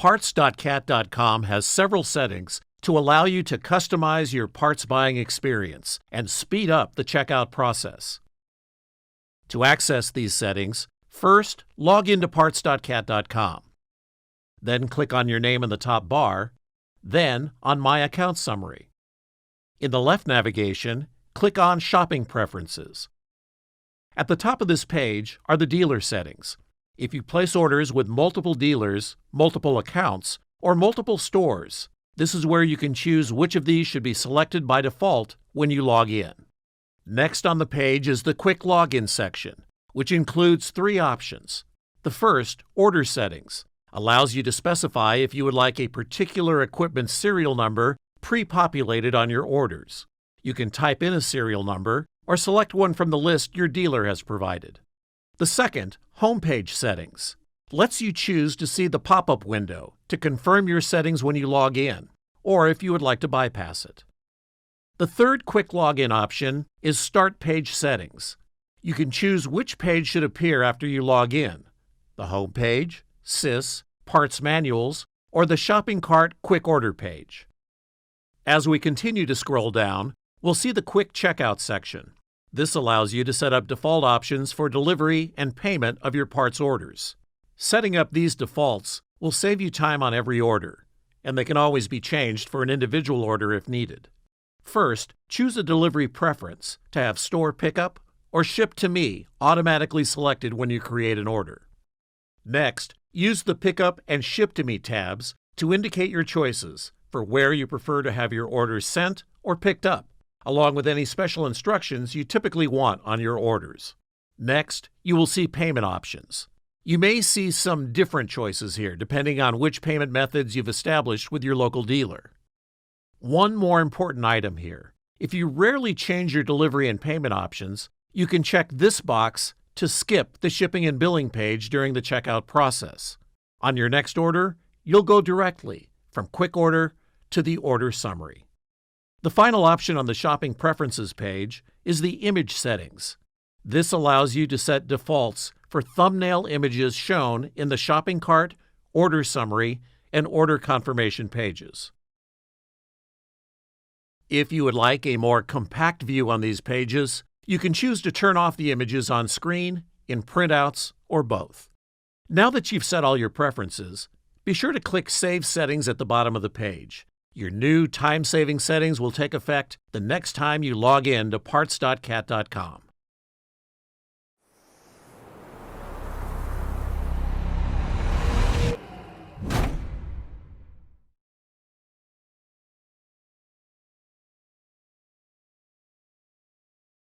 Parts.cat.com has several settings to allow you to customize your parts buying experience and speed up the checkout process. To access these settings, first log into Parts.cat.com. Then click on your name in the top bar, then on My Account Summary. In the left navigation, click on Shopping Preferences. At the top of this page are the dealer settings. If you place orders with multiple dealers, multiple accounts, or multiple stores, this is where you can choose which of these should be selected by default when you log in. Next on the page is the Quick Login section, which includes three options. The first, Order Settings, allows you to specify if you would like a particular equipment serial number pre-populated on your orders. You can type in a serial number or select one from the list your dealer has provided. The second, Homepage Settings, lets you choose to see the pop-up window to confirm your settings when you log in, or if you would like to bypass it. The third quick login option is Start Page Settings. You can choose which page should appear after you log in: the Home page, SIS, Parts Manuals, or the Shopping Cart Quick Order page. As we continue to scroll down, we'll see the Quick Checkout section. This allows you to set up default options for delivery and payment of your parts orders. Setting up these defaults will save you time on every order, and they can always be changed for an individual order if needed. First, choose a delivery preference to have store pickup or ship to me automatically selected when you create an order. Next, use the Pickup and Ship to Me tabs to indicate your choices for where you prefer to have your orders sent or picked up, along with any special instructions you typically want on your orders. Next, you will see payment options. You may see some different choices here depending on which payment methods you've established with your local dealer. One more important item here. If you rarely change your delivery and payment options, you can check this box to skip the shipping and billing page during the checkout process. On your next order, you'll go directly from Quick Order to the Order Summary. The final option on the Shopping Preferences page is the Image Settings. This allows you to set defaults for thumbnail images shown in the Shopping Cart, Order Summary, and Order Confirmation pages. If you would like a more compact view on these pages, you can choose to turn off the images on screen, in printouts, or both. Now that you've set all your preferences, be sure to click Save Settings at the bottom of the page. Your new time-saving settings will take effect the next time you log in to Parts.cat.com.